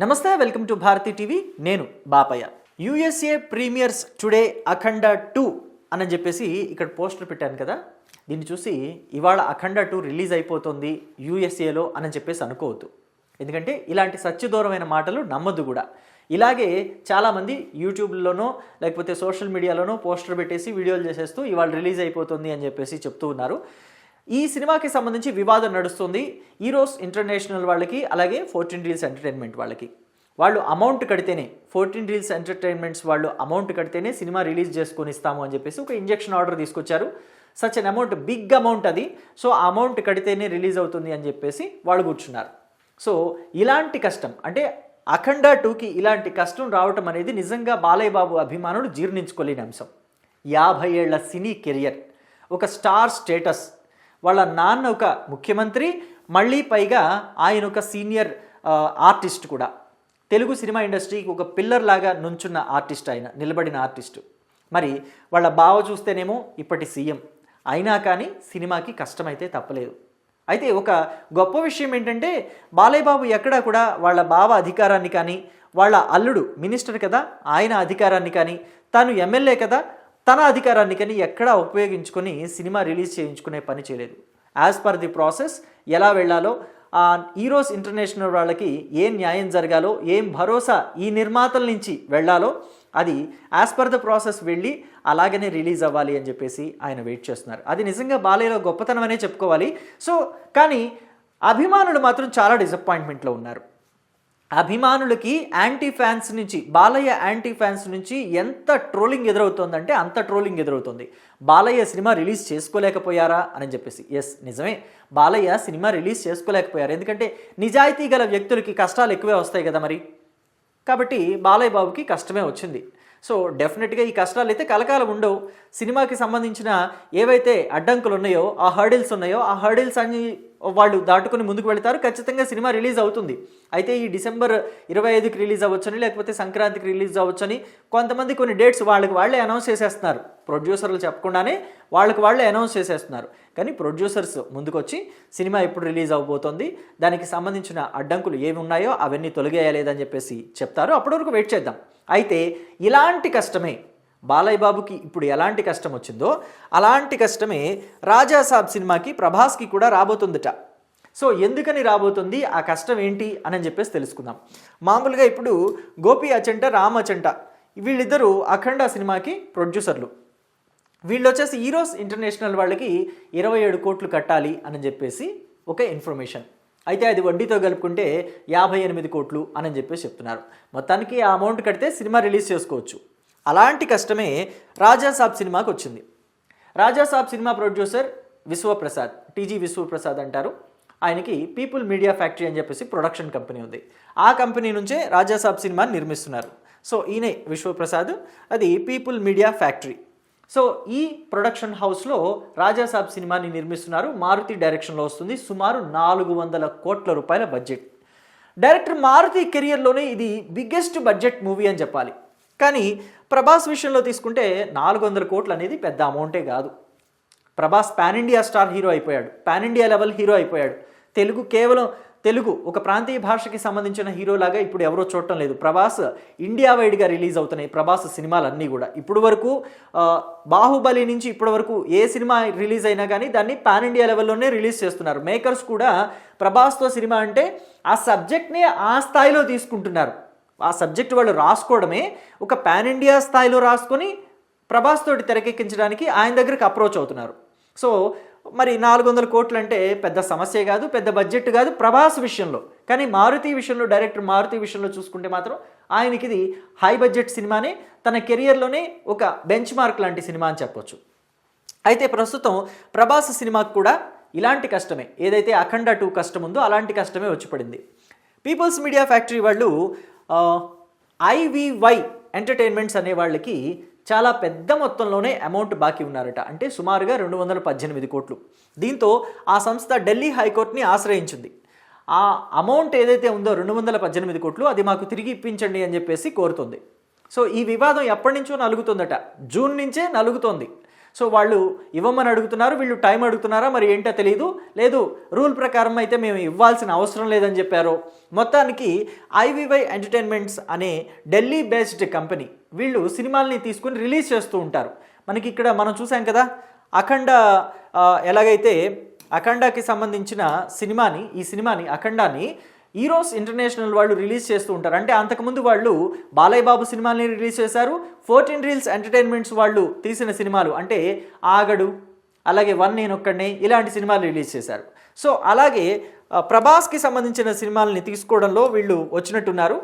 నమస్తే, welcome to Bharathi TV. నేను Bapayya. USA premieres today Akhanda 2 అని చెప్పేసి ఇక్కడ పోస్టర్ పెట్టాను కదా. దీన్ని చూసి ఇవాళ అఖండ 2 రిలీజ్ అయిపోతుంది యూఎస్ఏలో అని చెప్పేసి అనుకోవద్దు. ఎందుకంటే ఇలాంటి సత్యదూరమైన మాటలు నమ్మద్దు కూడా. ఇలాగే చాలామంది యూట్యూబ్లోనో లేకపోతే సోషల్ మీడియాలోనో పోస్టర్ పెట్టేసి వీడియోలు చేసేస్తూ ఇవాళ రిలీజ్ అయిపోతుంది అని చెప్పేసి చెప్తూ ఉన్నారు. ఈ సినిమాకి సంబంధించి వివాదం నడుస్తుంది. ఈరోస్ ఇంటర్నేషనల్ వాళ్ళకి, అలాగే 14 రీల్స్ ఎంటర్టైన్మెంట్ వాళ్ళకి. వాళ్ళు అమౌంట్ కడితేనే, 14 రీల్స్ ఎంటర్టైన్మెంట్స్ వాళ్ళు అమౌంట్ కడితేనే సినిమా రిలీజ్ చేసుకొని ఇస్తాము అని చెప్పేసి ఒక ఇంజెక్షన్ ఆర్డర్ తీసుకొచ్చారు. Such an amount, big amount అది. సో ఆ అమౌంట్ కడితేనే రిలీజ్ అవుతుంది అని చెప్పేసి వాళ్ళు కూర్చున్నారు. సో ఇలాంటి కష్టం, అంటే అఖండ 2కి ఇలాంటి కష్టం రావటం అనేది నిజంగా బాలయ్య బాబు అభిమానులు జీర్ణించుకోలేని అంశం. 50 ఏళ్ల సినీ కెరియర్, ఒక స్టార్ స్టేటస్, వాళ్ళ నాన్న ఒక ముఖ్యమంత్రి, మళ్ళీ పైగా ఆయన ఒక సీనియర్ ఆర్టిస్ట్ కూడా. తెలుగు సినిమా ఇండస్ట్రీకి ఒక పిల్లర్ లాగా నుంచున్న ఆర్టిస్ట్, ఆయన నిలబడిన ఆర్టిస్టు. మరి వాళ్ళ బావ చూస్తేనేమో ఇప్పటి సీఎం. అయినా కానీ సినిమాకి కష్టమైతే తప్పలేదు. అయితే ఒక గొప్ప విషయం ఏంటంటే బాలయ్య బాబు ఎక్కడా కూడా వాళ్ళ బావ అధికారాన్ని కానీ, వాళ్ళ అల్లుడు మినిస్టర్ కదా ఆయన అధికారాన్ని కానీ, తాను ఎమ్మెల్యే కదా తన అధికారాన్ని కానీ ఎక్కడా ఉపయోగించుకొని సినిమా రిలీజ్ చేయించుకునే పని చేయలేదు. యాజ్ పర్ ది ప్రాసెస్ ఎలా వెళ్ళాలో, ఈరోస్ ఇంటర్నేషనల్ వాళ్ళకి ఏం న్యాయం జరగాలో, ఏం భరోసా ఈ నిర్మాతల నుంచి వెళ్ళాలో అది యాజ్ పర్ ద ప్రాసెస్ వెళ్ళి అలాగనే రిలీజ్ అవ్వాలి అని చెప్పేసి ఆయన వెయిట్ చేస్తున్నారు. అది నిజంగా బాలయ్యలో గొప్పతనం అనే చెప్పుకోవాలి. సో కానీ అభిమానులు మాత్రం చాలా డిసప్పాయింట్మెంట్లో ఉన్నారు. అభిమానులకి యాంటీ ఫ్యాన్స్ నుంచి, బాలయ్య యాంటీ ఫ్యాన్స్ నుంచి ఎంత ట్రోలింగ్ ఎదురవుతుందంటే అంత ట్రోలింగ్ ఎదురవుతుంది. బాలయ్య సినిమా రిలీజ్ చేసుకోలేకపోయారా అని చెప్పేసి. ఎస్, నిజమే, బాలయ్య సినిమా రిలీజ్ చేసుకోలేకపోయారు. ఎందుకంటే నిజాయితీ గల వ్యక్తులకి కష్టాలు ఎక్కువే వస్తాయి కదా మరి. కాబట్టి బాలయ్య బాబుకి కష్టమే వచ్చింది. సో డెఫినెట్గా ఈ కష్టాలు అయితే కలకాలం ఉండవు. సినిమాకి సంబంధించిన ఏవైతే అడ్డంకులు ఉన్నాయో, ఆ హర్డిల్స్ ఉన్నాయో, ఆ హర్డిల్స్ అన్ని వాళ్ళు దాటుకుని ముందుకు వెళతారు. ఖచ్చితంగా సినిమా రిలీజ్ అవుతుంది. అయితే ఈ డిసెంబర్ 25కి రిలీజ్ అవ్వచ్చని, లేకపోతే సంక్రాంతికి రిలీజ్ అవ్వచ్చని కొంతమంది కొన్ని డేట్స్ వాళ్ళే అనౌన్స్ చేసేస్తున్నారు. ప్రొడ్యూసర్లు చెప్పకుండానే వాళ్ళే అనౌన్స్ చేసేస్తున్నారు. కానీ ప్రొడ్యూసర్స్ ముందుకొచ్చి సినిమా ఎప్పుడు రిలీజ్ అవ్వబోతోంది, దానికి సంబంధించిన అడ్డంకులు ఏమి ఉన్నాయో అవన్నీ తొలగేయలేదని చెప్పేసి చెప్తారు. అప్పటి వరకు వెయిట్ చేద్దాం. అయితే ఇలాంటి కష్టమే బాలయ్య బాబుకి ఇప్పుడు ఎలాంటి కష్టం వచ్చిందో అలాంటి కష్టమే రాజాసాబ్ సినిమాకి, ప్రభాస్కి కూడా రాబోతుందట. సో ఎందుకని రాబోతుంది, ఆ కష్టం ఏంటి అని చెప్పేసి తెలుసుకుందాం. మామూలుగా ఇప్పుడు గోపి అచంట, రామ్ అచంట వీళ్ళిద్దరూ అఖండ సినిమాకి ప్రొడ్యూసర్లు. వీళ్ళు వచ్చేసి ఈరోస్ ఇంటర్నేషనల్ వాళ్ళకి 27 కోట్లు కట్టాలి అని చెప్పేసి ఒక ఇన్ఫర్మేషన్. అయితే అది వడ్డీతో కలుపుకుంటే 58 కోట్లు అని చెప్పేసి చెప్తున్నారు. మొత్తానికి ఆ అమౌంట్ కడితే సినిమా రిలీజ్ చేసుకోవచ్చు. అలాంటి కష్టమే రాజాసాబ్ సినిమాకి వచ్చింది. Rajasaab cinema producer Vishwaprasad, TG Vishwaprasad అంటారు. ఆయనకి పీపుల్ మీడియా ఫ్యాక్టరీ అని చెప్పేసి ప్రొడక్షన్ కంపెనీ ఉంది. ఆ కంపెనీ నుంచే రాజాసాబ్ సినిమాని నిర్మిస్తున్నారు. సో ఈయనే విశ్వప్రసాద్, అది పీపుల్ మీడియా ఫ్యాక్టరీ. సో ఈ ప్రొడక్షన్ హౌస్లో రాజాసాబ్ సినిమాని నిర్మిస్తున్నారు. మారుతి డైరెక్షన్లో వస్తుంది. సుమారు 400 కోట్ల రూపాయల బడ్జెట్. డైరెక్టర్ మారుతి కెరియర్లోనే ఇది బిగ్గెస్ట్ బడ్జెట్ మూవీ అని చెప్పాలి. కానీ ప్రభాస్ విషయంలో తీసుకుంటే 400 కోట్లు అనేది పెద్ద అమౌంటే కాదు. Prabhas pan India star hero అయిపోయాడు, పాన్ ఇండియా లెవెల్ హీరో అయిపోయాడు. కేవలం తెలుగు ఒక ప్రాంతీయ భాషకి సంబంధించిన హీరోలాగా ఇప్పుడు ఎవరో చూడటం లేదు. ప్రభాస్ ఇండియా వైడ్గా రిలీజ్ అవుతున్నాయి ప్రభాస్ సినిమాలన్నీ కూడా. ఇప్పుడు వరకు బాహుబలి నుంచి ఇప్పటి వరకు ఏ సినిమా రిలీజ్ అయినా కానీ దాన్ని పాన్ ఇండియా లెవెల్లోనే రిలీజ్ చేస్తున్నారు. మేకర్స్ కూడా ప్రభాస్తో సినిమా అంటే ఆ సబ్జెక్ట్ని ఆ స్థాయిలో తీసుకుంటున్నారు. ఆ సబ్జెక్ట్ వాళ్ళు రాసుకోవడమే ఒక పాన్ ఇండియా స్థాయిలో రాసుకొని ప్రభాస్ తోటి తెరకెక్కించడానికి ఆయన దగ్గరికి అప్రోచ్ అవుతున్నారు. సో మరి 400 కోట్లు అంటే పెద్ద సమస్య కాదు, పెద్ద బడ్జెట్ కాదు ప్రభాస్ విషయంలో. కానీ మారుతి విషయంలో, డైరెక్టర్ మారుతి విషయంలో చూసుకుంటే మాత్రం ఆయనకి ఇది హై బడ్జెట్ సినిమానే, తన కెరియర్లోనే ఒక బెంచ్ మార్క్ లాంటి సినిమా అని చెప్పొచ్చు. అయితే ప్రస్తుతం ప్రభాస్ సినిమాకు కూడా ఇలాంటి కష్టమే, ఏదైతే అఖండ 2 కష్టం ఉందో అలాంటి కష్టమే వచ్చి పడింది. పీపుల్స్ మీడియా ఫ్యాక్టరీ వాళ్ళు ఐవివై ఎంటర్టైన్మెంట్స్ అనే వాళ్ళకి చాలా పెద్ద మొత్తంలోనే అమౌంట్ బాకీ ఉన్నారట. అంటే సుమారుగా 218 కోట్లు. దీంతో ఆ సంస్థ ఢిల్లీ హైకోర్టుని ఆశ్రయించింది. ఆ అమౌంట్ ఏదైతే ఉందో 218 కోట్లు అది మాకు తిరిగి ఇప్పించండి అని చెప్పేసి కోరుతుంది. సో ఈ వివాదం ఎప్పటి నుంచో నలుగుతుందట, జూన్ నుంచే నలుగుతోంది. సో వాళ్ళు ఇవ్వమని అడుగుతున్నారు, వీళ్ళు టైం అడుగుతున్నారా మరి ఏంటో తెలియదు. లేదు, రూల్ ప్రకారం అయితే మేము ఇవ్వాల్సిన అవసరం లేదని చెప్పారు. మొత్తానికి ఐవివై ఎంటర్టైన్మెంట్స్ అనే ఢిల్లీ బేస్డ్ కంపెనీ వీళ్ళు సినిమాల్ని తీసుకుని రిలీజ్ చేస్తూ ఉంటారు. మనకి ఇక్కడ మనం చూసాం కదా, అఖండ ఎలాగైతే అఖండాకి సంబంధించిన ఈ సినిమాని అఖండాని ఈరోస్ ఇంటర్నేషనల్ వాళ్ళు రిలీజ్ చేస్తూ ఉంటారు. అంటే అంతకుముందు వాళ్ళు బాలయ్య బాబు సినిమాని రిలీజ్ చేశారు. 14 రీల్స్ ఎంటర్టైన్మెంట్స్ వాళ్ళు తీసిన సినిమాలు అంటే ఆగడు, అలాగే వన్ నేనొక్కడినే, ఇలాంటి సినిమాలు రిలీజ్ చేశారు. సో అలాగే ప్రభాస్కి సంబంధించిన సినిమాలని తీసుకోవడంలో వీళ్ళు వచ్చినట్టున్నారు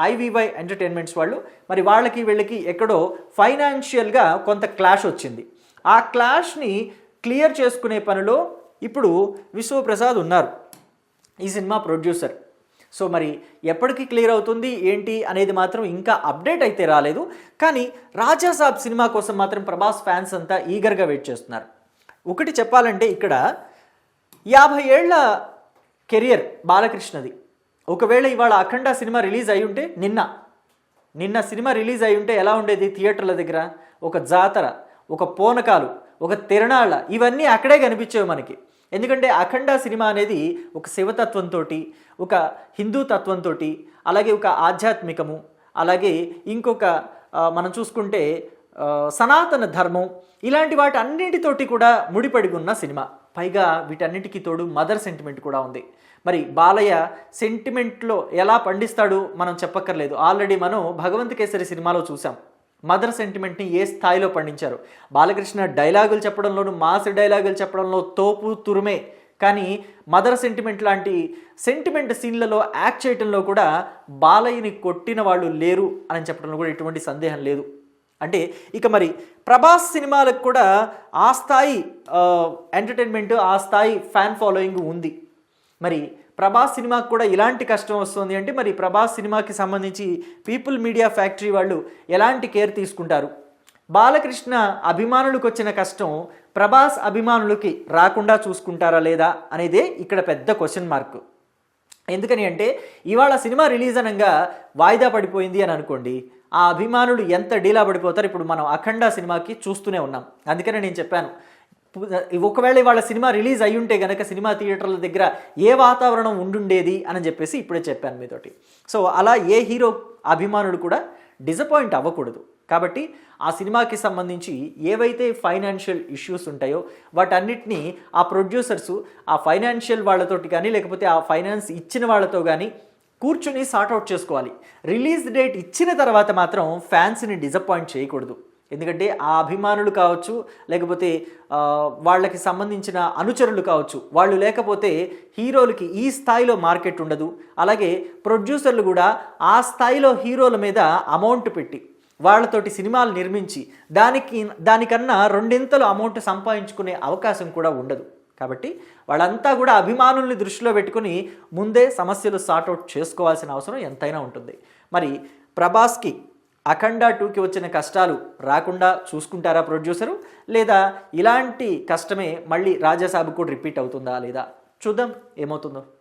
ఐవివై ఎంటర్టైన్మెంట్స్ వాళ్ళు. మరి వాళ్ళకి వీళ్ళకి ఎక్కడో ఫైనాన్షియల్గా కొంత క్లాష్ వచ్చింది. ఆ క్లాష్ని క్లియర్ చేసుకునే పనిలో ఇప్పుడు విశ్వప్రసాద్ ఉన్నారు, ఈ సినిమా ప్రొడ్యూసర్. సో మరి ఎప్పటికీ క్లియర్ అవుతుంది ఏంటి అనేది మాత్రం ఇంకా అప్డేట్ అయితే రాలేదు. కానీ రాజాసాబ్ సినిమా కోసం మాత్రం ప్రభాస్ ఫ్యాన్స్ అంతా ఈగర్గా వెయిట్ చేస్తున్నారు. ఒకటి చెప్పాలంటే ఇక్కడ 50 ఏళ్ల కెరియర్ బాలకృష్ణది. ఒకవేళ ఇవాళ అఖండ సినిమా రిలీజ్ అయి ఉంటే నిన్న సినిమా రిలీజ్ అయి ఉంటే ఎలా ఉండేది? థియేటర్ల దగ్గర ఒక జాతర, ఒక పోనకాలు, ఒక తిరణాళ్ళ, ఇవన్నీ అక్కడే కనిపించేవి మనకి. ఎందుకంటే అఖండ సినిమా అనేది ఒక శివతత్వంతో, ఒక హిందూ తత్వంతో, అలాగే ఒక ఆధ్యాత్మికము, అలాగే ఇంకొక మనం చూసుకుంటే సనాతన ధర్మం, ఇలాంటి వాటి అన్నింటితోటి కూడా ముడిపడి ఉన్న సినిమా. పైగా వీటన్నిటికీ తోడు మదర్ సెంటిమెంట్ కూడా ఉంది. మరి బాలయ్య సెంటిమెంట్లో ఎలా పండిస్తాడు మనం చెప్పక్కర్లేదు. ఆల్రెడీ మనం భగవంత్ కేసరి సినిమాలో చూసాం మదర్ సెంటిమెంట్ని ఏ స్థాయిలో పండించారు. బాలకృష్ణ డైలాగులు చెప్పడంలోనూ, మాస్ డైలాగులు చెప్పడంలో తోపు తురుమే, కానీ మదర్ సెంటిమెంట్ లాంటి సెంటిమెంట్ సీన్లలో యాక్ట్ చేయడంలో కూడా బాలయ్యని కొట్టిన వాళ్ళు లేరు అని చెప్పడంలో కూడా ఎటువంటి సందేహం లేదు. అంటే ఇక మరి ప్రభాస్ సినిమాలకు కూడా ఆ స్థాయి ఎంటర్టైన్మెంట్, ఆ స్థాయి ఫ్యాన్ ఫాలోయింగ్ ఉంది. మరి ప్రభాస్ సినిమాకి కూడా ఇలాంటి కష్టం వస్తుంది అంటే మరి ప్రభాస్ సినిమాకి సంబంధించి పీపుల్ మీడియా ఫ్యాక్టరీ వాళ్ళు ఎలాంటి కేర్ తీసుకుంటారు? బాలకృష్ణ అభిమానులకు వచ్చిన కష్టం ప్రభాస్ అభిమానులకి రాకుండా చూసుకుంటారా లేదా అనేదే ఇక్కడ పెద్ద క్వశ్చన్ మార్క్. ఎందుకని అంటే ఇవాళ సినిమా రిలీజ్ అనగా వాయిదా పడిపోయింది అని అనుకోండి, ఆ అభిమానులు ఎంత డీలా పడిపోతారు. ఇప్పుడు మనం అఖండ సినిమాకి చూస్తూనే ఉన్నాం. అందుకనే నేను చెప్పాను, ఒకవేళ ఇవాళ సినిమా రిలీజ్ అయ్యి ఉంటే కనుక సినిమా థియేటర్ల దగ్గర ఏ వాతావరణం ఉండుండేది అని చెప్పేసి ఇప్పుడే చెప్పాను మీతోటి. సో అలా ఏ హీరో అభిమానుడు కూడా డిసప్పాయింట్ అవ్వకూడదు. కాబట్టి ఆ సినిమాకి సంబంధించి ఏవైతే ఫైనాన్షియల్ ఇష్యూస్ ఉంటాయో వాటన్నిటినీ ఆ ప్రొడ్యూసర్సు ఆ ఫైనాన్షియల్ వాళ్ళతోటి కానీ లేకపోతే ఆ ఫైనాన్స్ ఇచ్చిన వాళ్ళతో కానీ కూర్చుని సార్ట్అవుట్ చేసుకోవాలి. రిలీజ్ డేట్ ఇచ్చిన తర్వాత మాత్రం ఫ్యాన్స్ని డిసప్పాయింట్ చేయకూడదు. ఎందుకంటే ఆ అభిమానులు కావచ్చు, లేకపోతే వాళ్ళకి సంబంధించిన అనుచరులు కావచ్చు, వాళ్ళు లేకపోతే హీరోలకి ఈ స్థాయిలో మార్కెట్ ఉండదు. అలాగే ప్రొడ్యూసర్లు కూడా ఆ స్థాయిలో హీరోల మీద అమౌంట్ పెట్టి వాళ్ళతోటి సినిమాలు నిర్మించి దానికన్నా రెండింతలు అమౌంట్ సంపాదించుకునే అవకాశం కూడా ఉండదు. కాబట్టి వాళ్ళంతా కూడా అభిమానుల్ని దృష్టిలో పెట్టుకుని ముందే సమస్యలు సార్ట్అవుట్ చేసుకోవాల్సిన అవసరం ఎంతైనా ఉంటుంది. మరి ప్రభాస్కి అఖండ 2కి వచ్చిన కష్టాలు రాకుండా చూసుకుంటారా ప్రొడ్యూసరు, లేదా ఇలాంటి కష్టమే మళ్ళీ రాజాసాబ్ కూడా రిపీట్ అవుతుందా లేదా? చూద్దాం ఏమవుతుందో.